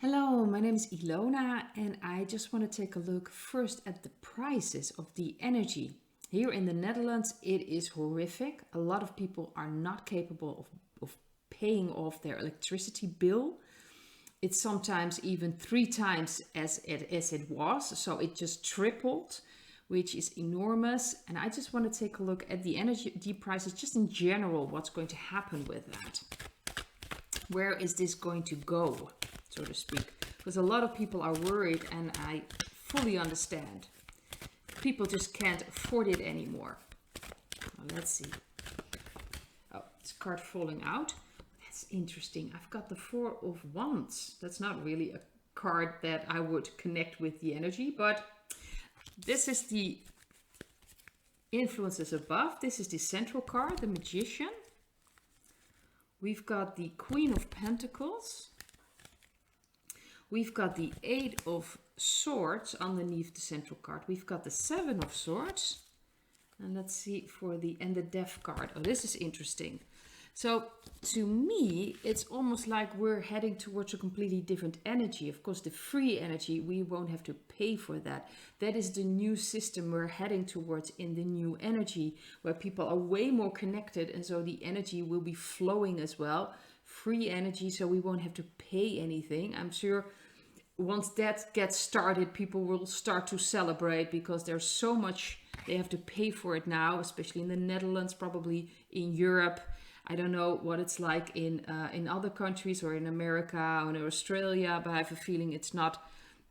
Hello, my name is Ilona, and I just want to take a look first at the prices of the energy. Here in the Netherlands, it is horrific. A lot of people are not capable of paying off their electricity bill. It's sometimes even three times as it was, so it just tripled, which is enormous. And I just want to take a look at the energy prices, just in general, what's going to happen with that. Where is this going to go, so to speak? Because a lot of people are worried, and I fully understand. People just can't afford it anymore. Well, let's see. Oh, this card falling out. That's interesting. I've got the Four of Wands. That's not really a card that I would connect with the energy, but this is the influences above. This is the central card, the Magician. We've got the Queen of Pentacles. We've got the Eight of Swords underneath the central card. We've got the Seven of Swords. And let's see for the Death card. Oh, this is interesting. So to me, it's almost like we're heading towards a completely different energy. Of course, the free energy, we won't have to pay for that. That is the new system we're heading towards in the new energy, where people are way more connected, and so the energy will be flowing as well. Free energy, so we won't have to pay anything. I'm sure once that gets started, people will start to celebrate, because there's so much they have to pay for it now, especially in the Netherlands, probably in Europe. I don't know what it's like in other countries, or in America or in Australia, but I have a feeling it's not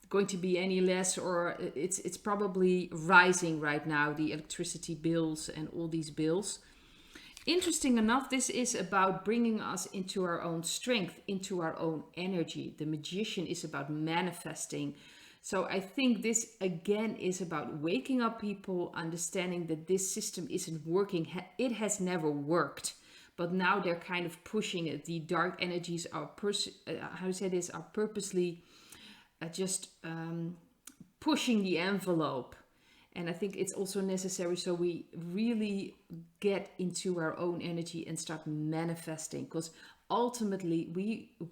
going to be any less, or it's probably rising right now, the electricity bills and all these bills. Interesting enough, this is about bringing us into our own strength, into our own energy. The Magician is about manifesting. So I think this again is about waking up people, understanding that this system isn't working. It has never worked. But now they're kind of pushing it. The dark energies are, are purposely just pushing the envelope. And I think it's also necessary, so we really get into our own energy and start manifesting. Because ultimately,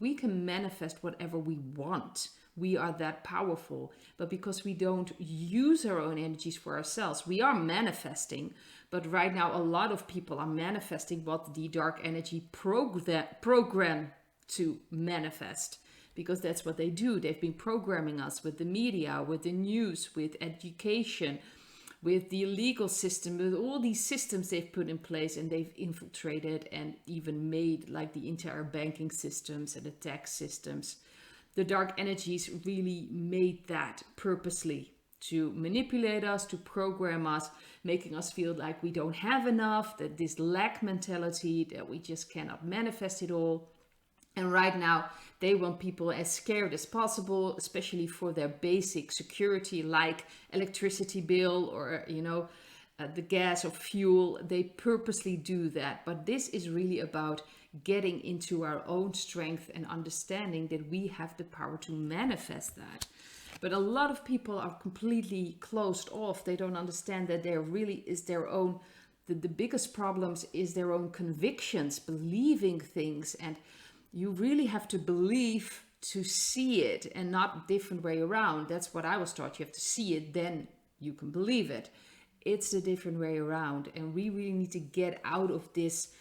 we can manifest whatever we want. We are that powerful. But because we don't use our own energies for ourselves, we are manifesting. But right now, a lot of people are manifesting what the dark energy program to manifest. Because that's what they do. They've been programming us with the media, with the news, with education, with the legal system, with all these systems they've put in place, and they've infiltrated and even made like the entire banking systems and the tax systems. The dark energies really made that purposely to manipulate us, to program us, making us feel like we don't have enough, that this lack mentality, that we just cannot manifest it all. And right now, they want people as scared as possible, especially for their basic security, like electricity bill or, the gas or fuel. They purposely do that. But this is really about getting into our own strength and understanding that we have the power to manifest that. But a lot of people are completely closed off. They don't understand that there really is their own, the biggest problems is their own convictions, believing things. And you really have to believe to see it, and not different way around. That's what I was taught. You have to see it, then you can believe it. It's the different way around. And we really need to get out of this,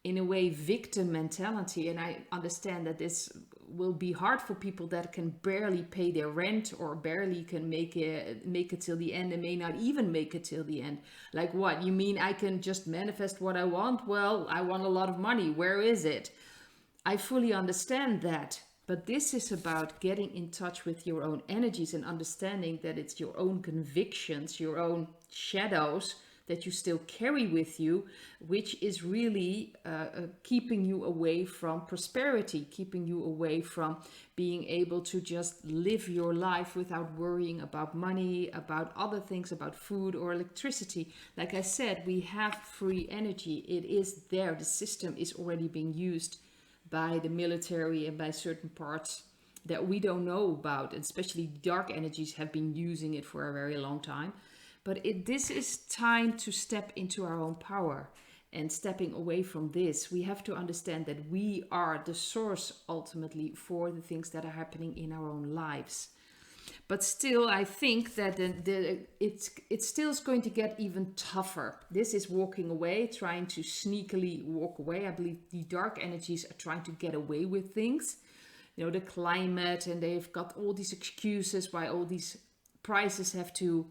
in a way, victim mentality. And I understand that this will be hard for people that can barely pay their rent, or barely can make it till the end, and may not even make it till the end. Like, what? You mean I can just manifest what I want? Well, I want a lot of money. Where is it? I fully understand that, but this is about getting in touch with your own energies and understanding that it's your own convictions, your own shadows that you still carry with you, which is really keeping you away from prosperity, keeping you away from being able to just live your life without worrying about money, about other things, about food or electricity. Like I said, we have free energy. It is there. The system is already being used by the military and by certain parts that we don't know about. Especially dark energies have been using it for a very long time. But this is time to step into our own power. and stepping away from this, we have to understand that we are the source ultimately for the things that are happening in our own lives. But still, I think that it still is going to get even tougher. This is walking away, trying to sneakily walk away. I believe the dark energies are trying to get away with things. You know, the climate, and they've got all these excuses why all these prices have to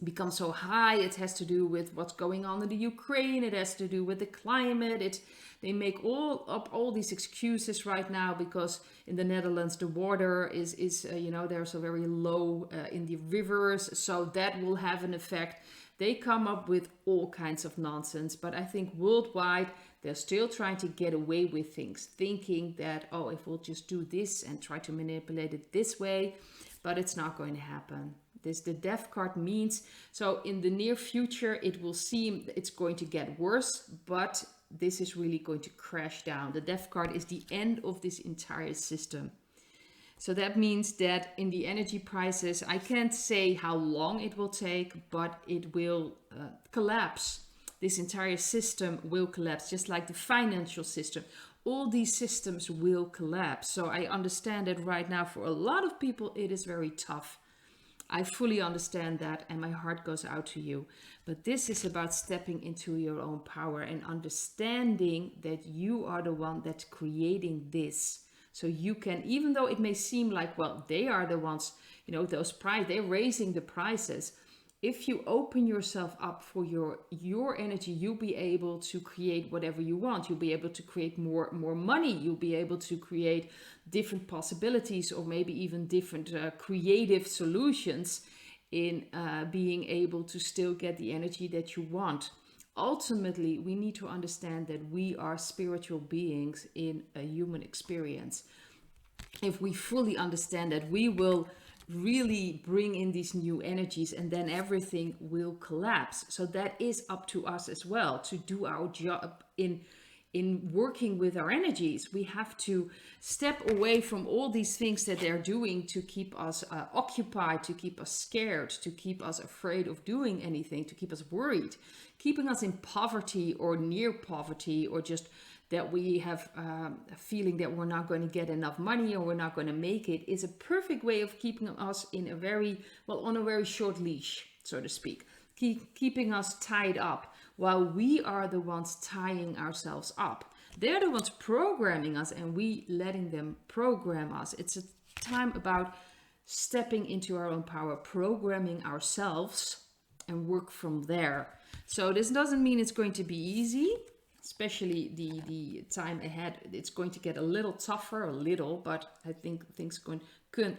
become so high. It has to do with what's going on in the Ukraine. It has to do with the climate. They make all these excuses right now because in the Netherlands the water is there's a very low in the rivers, so that will have an effect. They come up with all kinds of nonsense, but I think worldwide they're still trying to get away with things, thinking that, oh, if we'll just do this and try to manipulate it this way, but it's not going to happen. The death card means, so in the near future, it will seem it's going to get worse, but this is really going to crash down. The death card is the end of this entire system. So that means that in the energy prices, I can't say how long it will take, but it will collapse. This entire system will collapse, just like the financial system. All these systems will collapse. So I understand that right now for a lot of people, it is very tough. I fully understand that, and my heart goes out to you. But this is about stepping into your own power and understanding that you are the one that's creating this. So you can, even though it may seem like, well, they are the ones, those price, they're raising the prices. If you open yourself up for your energy, you'll be able to create whatever you want. You'll be able to create more money. You'll be able to create different possibilities, or maybe even different creative solutions in being able to still get the energy that you want. Ultimately, we need to understand that we are spiritual beings in a human experience. If we fully understand that, we will really bring in these new energies, and then everything will collapse. So that is up to us as well to do our job in working with our energies. We have to step away from all these things that they're doing to keep us occupied, to keep us scared, to keep us afraid of doing anything, to keep us worried, keeping us in poverty or near poverty, or just that we have a feeling that we're not going to get enough money or we're not going to make it, is a perfect way of keeping us in on a very short leash, so to speak, keeping us tied up, while we are the ones tying ourselves up. They're the ones programming us, and we letting them program us. It's a time about stepping into our own power, programming ourselves, and work from there. So this doesn't mean it's going to be easy. Especially the time ahead, it's going to get a little tougher, but I think things could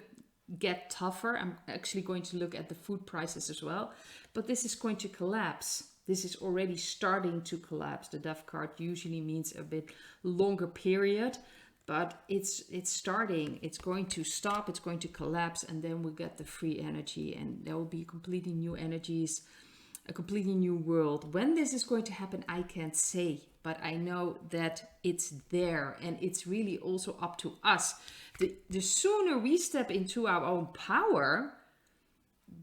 get tougher. I'm actually going to look at the food prices as well, but this is going to collapse. This is already starting to collapse. The death card usually means a bit longer period, but it's starting. It's going to stop. It's going to collapse, and then we'll get the free energy, and there will be completely new energies, a completely new world. When this is going to happen, I can't say, but I know that it's there, and it's really also up to us. The sooner we step into our own power,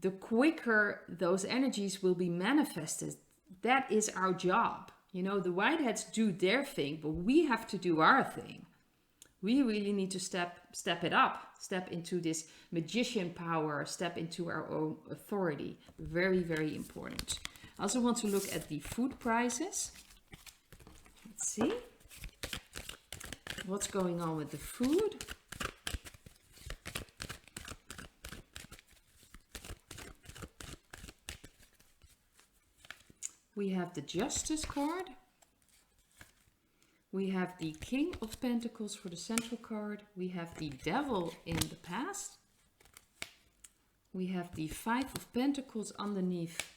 the quicker those energies will be manifested. That is our job. The whiteheads do their thing, but we have to do our thing. We really need to step it up, step into this magician power, step into our own authority. Very, very important. I also want to look at the food prices. Let's see what's going on with the food. We have the Justice card. We have the King of Pentacles for the central card. We have the Devil in the past. We have the Five of Pentacles underneath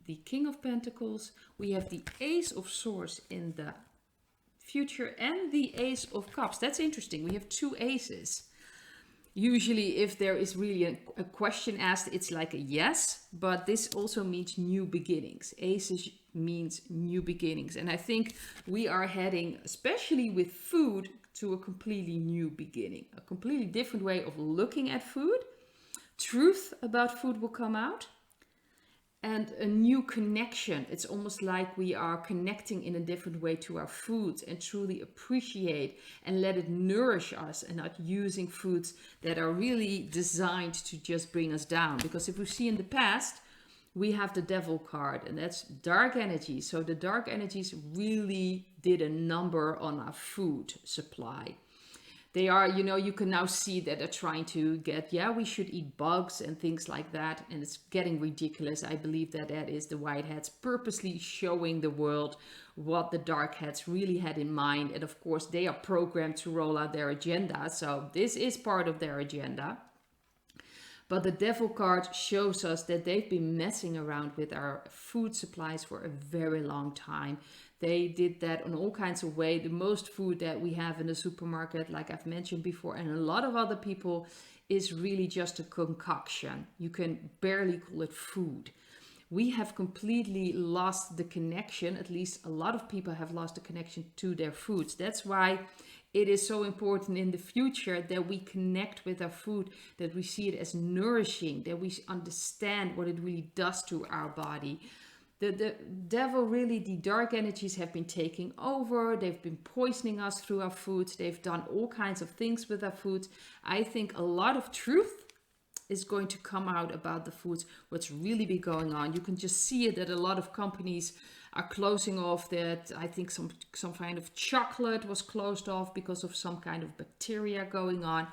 the King of Pentacles. We have the Ace of Swords in the future and the Ace of Cups. That's interesting. We have two aces. Usually if there is really a question asked, it's like a yes, but this also means new beginnings. Aces means new beginnings. And I think we are heading, especially with food, to a completely new beginning. A completely different way of looking at food. Truth about food will come out. and a new connection. It's almost like we are connecting in a different way to our foods and truly appreciate and let it nourish us, and not using foods that are really designed to just bring us down. Because if we see in the past, we have the devil card, and that's dark energy. So the dark energies really did a number on our food supply. They are, you can now see that they're trying to get, we should eat bugs and things like that. And it's getting ridiculous. I believe that is the white hats purposely showing the world what the dark hats really had in mind. And of course, they are programmed to roll out their agenda. So this is part of their agenda. But the devil card shows us that they've been messing around with our food supplies for a very long time. They did that in all kinds of ways. The most food that we have in the supermarket, like I've mentioned before, and a lot of other people, is really just a concoction. You can barely call it food. We have completely lost the connection. At least a lot of people have lost the connection to their foods. That's why it is so important in the future that we connect with our food, that we see it as nourishing, that we understand what it really does to our body. The devil, really, the dark energies have been taking over. They've been poisoning us through our foods. They've done all kinds of things with our foods. I think a lot of truth is going to come out about the foods, what's really been going on. You can just see it that a lot of companies are closing off. That I think some kind of chocolate was closed off because of some kind of bacteria going on.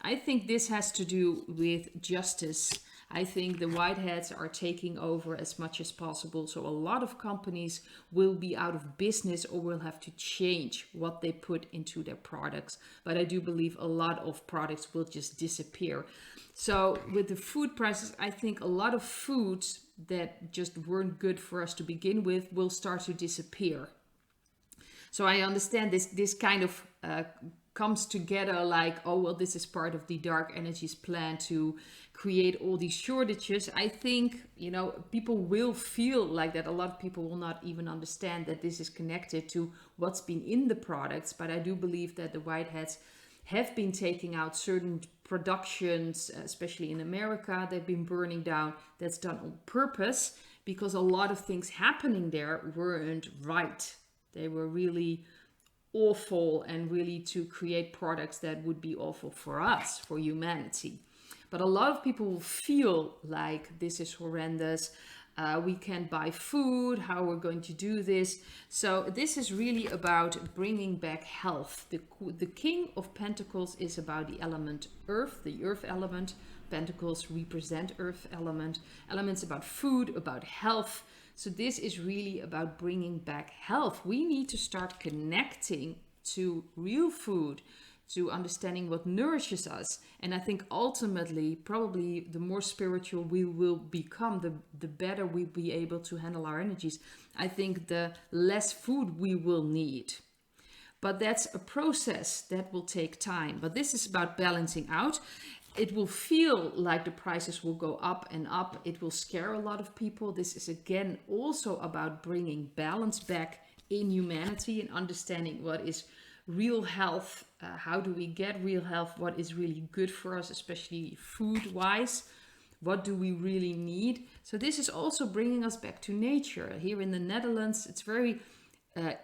I think this has to do with justice. I think the white hats are taking over as much as possible. So a lot of companies will be out of business or will have to change what they put into their products. But I do believe a lot of products will just disappear. So with the food prices, I think a lot of foods that just weren't good for us to begin with will start to disappear. So I understand this kind of comes together like, oh, well, this is part of the dark energies plan to create all these shortages. I think, people will feel like that. A lot of people will not even understand that this is connected to what's been in the products. But I do believe that the white hats have been taking out certain productions, especially in America. They've been burning down. That's done on purpose because a lot of things happening there weren't right. They were really awful, and really to create products that would be awful for us, for humanity. But a lot of people will feel like this is horrendous. We can't buy food. How we're going to do this? So this is really about bringing back health. The King of Pentacles is about the element Earth, the Earth element. Pentacles represent Earth element. Elements about food, about health. So this is really about bringing back health. We need to start connecting to real food, to understanding what nourishes us. And I think ultimately, probably the more spiritual we will become, the better we'll be able to handle our energies. I think the less food we will need. But that's a process that will take time. But this is about balancing out. It will feel like the prices will go up and up. It will scare a lot of people. This is again also about bringing balance back in humanity and understanding what is real health. How do we get real health? What is really good for us, especially food wise? What do we really need? So this is also bringing us back to nature. Here in the Netherlands, it's very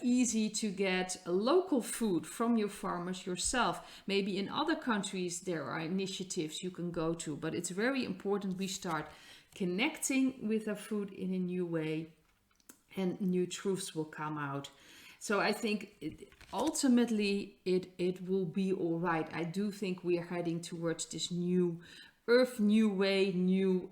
easy to get local food from your farmers yourself. Maybe in other countries there are initiatives you can go to, but it's very important we start connecting with our food in a new way, and new truths will come out. So I think ultimately it will be all right. I do think we are heading towards this new Earth, new way, new,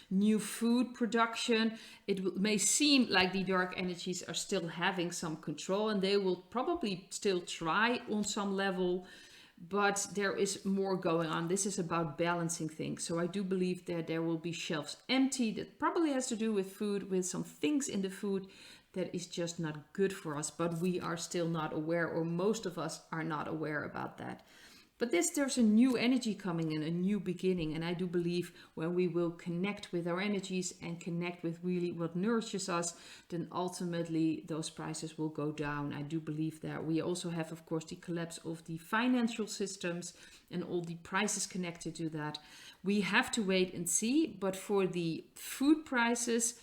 new food production. It may seem like the dark energies are still having some control, and they will probably still try on some level, but there is more going on. This is about balancing things. So I do believe that there will be shelves empty. That probably has to do with food, with some things in the food that is just not good for us, but we are still not aware, or most of us are not aware about that. But there's a new energy coming in, a new beginning. And I do believe when we will connect with our energies and connect with really what nourishes us, then ultimately those prices will go down. I do believe that. We also have, of course, the collapse of the financial systems and all the prices connected to that. We have to wait and see. But for the food prices,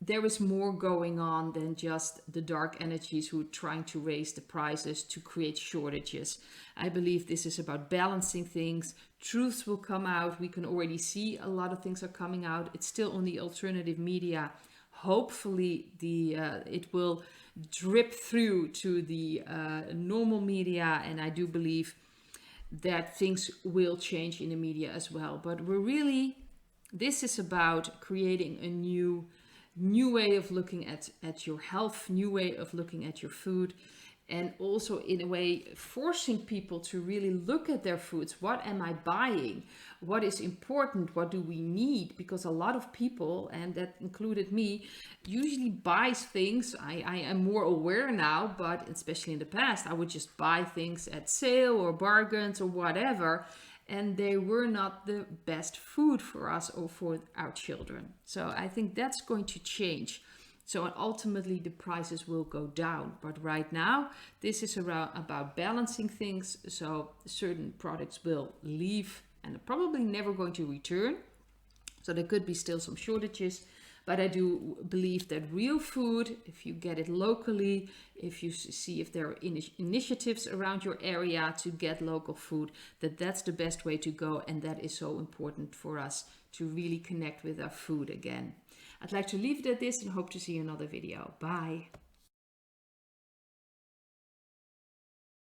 there is more going on than just the dark energies who are trying to raise the prices to create shortages. I believe this is about balancing things. Truths will come out. We can already see a lot of things are coming out. It's still on the alternative media. Hopefully it will drip through to the normal media, and I do believe that things will change in the media as well. But this is about creating a new way of looking at your health, new way of looking at your food, and also in a way forcing people to really look at their foods. What am I buying? What is important? What do we need? Because a lot of people, and that included me, usually buys things. I am more aware now, but especially in the past, I would just buy things at sale or bargains or whatever, and they were not the best food for us or for our children. So I think that's going to change. So ultimately the prices will go down. But right now, this is about balancing things. So certain products will leave and are probably never going to return. So there could be still some shortages. But I do believe that real food, if you get it locally, if you see if there are initiatives around your area to get local food, that's the best way to go. And that is so important for us to really connect with our food again. I'd like to leave it at this and hope to see you in another video. Bye.